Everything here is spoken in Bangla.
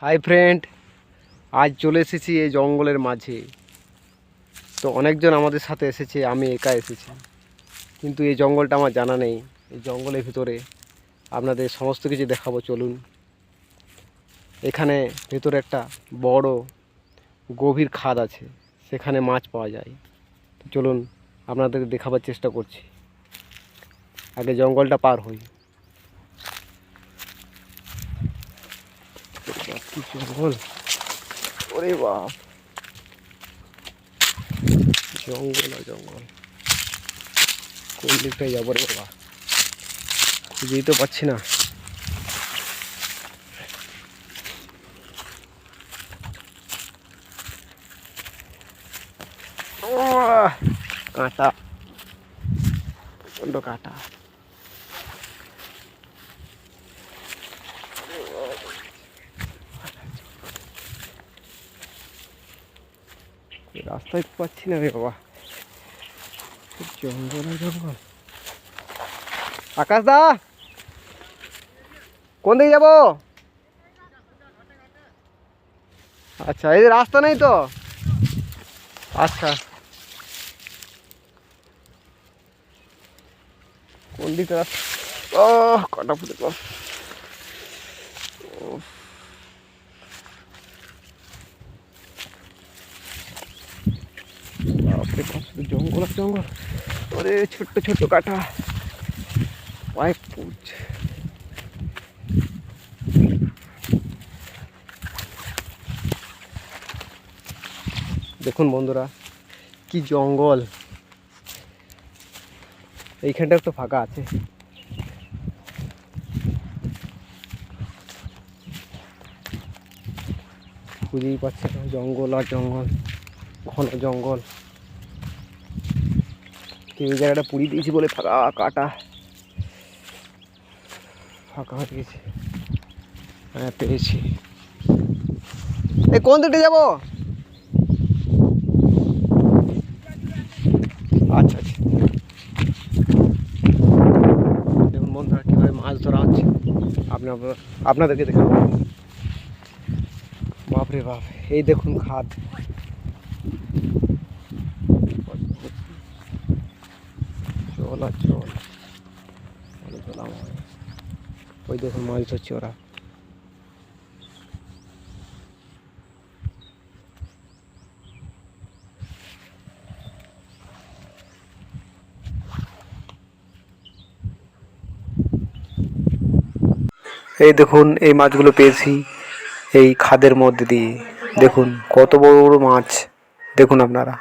হাই ফ্রেন্ড, আজ চলে এসেছি এই জঙ্গলের মাঝে। তো অনেকজন আমাদের সাথে এসেছে, আমি একা এসেছি, কিন্তু এই জঙ্গলটা আমার জানা নেই। এই জঙ্গলের ভিতরে আপনাদের সমস্ত কিছু দেখাবো, চলুন। এখানে ভেতরে একটা বড় গভীর খাদ আছে, সেখানে মাছ পাওয়া যায়। তো চলুন আপনাদেরকে দেখাবার চেষ্টা করছি। আগে জঙ্গলটা পার হই। কি জঙ্গল, ওরে বাপ, জঙ্গল আর জঙ্গল। কোন দিকটায় যাবো রে বাবা, খুঁজেই তো পাচ্ছি না। কাঁটা, প্রচন্ড কাঁটা। রাস্তায় পাচ্ছি না রে বাবা, জঙ্গল আর জঙ্গল। আকাশ দা, কোন দিকে যাবো? আচ্ছা, এই রাস্তা নেই তো? আচ্ছা, কোন দিকে রাস্তা? ও কাটা ফুটে গেল। জঙ্গল আর জঙ্গল, ওরে ছোট্ট ছোট্ট কাটা, পায়ে পড়ছে। দেখুন বন্ধুরা, কি জঙ্গল। এইখানটা একটু ফাঁকা আছে। খুঁজেই পাচ্ছে না, জঙ্গল আর জঙ্গল, ঘন জঙ্গল। কেউ জায়গাটা পুড়িয়ে দিয়েছি বলে ফাঁকা কাটা, ফাঁকা হয়ে গেছে। হ্যাঁ, পেয়েছি। এই কোন দিকে যাবো? আচ্ছা আচ্ছা, দেখুন বন্ধুরা কীভাবে মাছ ধরা হচ্ছে, আপনাদেরকে দেখাবো। বাপরে বাপ, এই দেখুন খাদ, জল আর জল, ওই দেখুন মাছ ধরছে ওরা। এই দেখুন, এই মাছগুলো পেয়েছি এই খাদের মধ্যে দিয়ে। দেখুন কত বড় বড় মাছ, দেখুন আপনারা।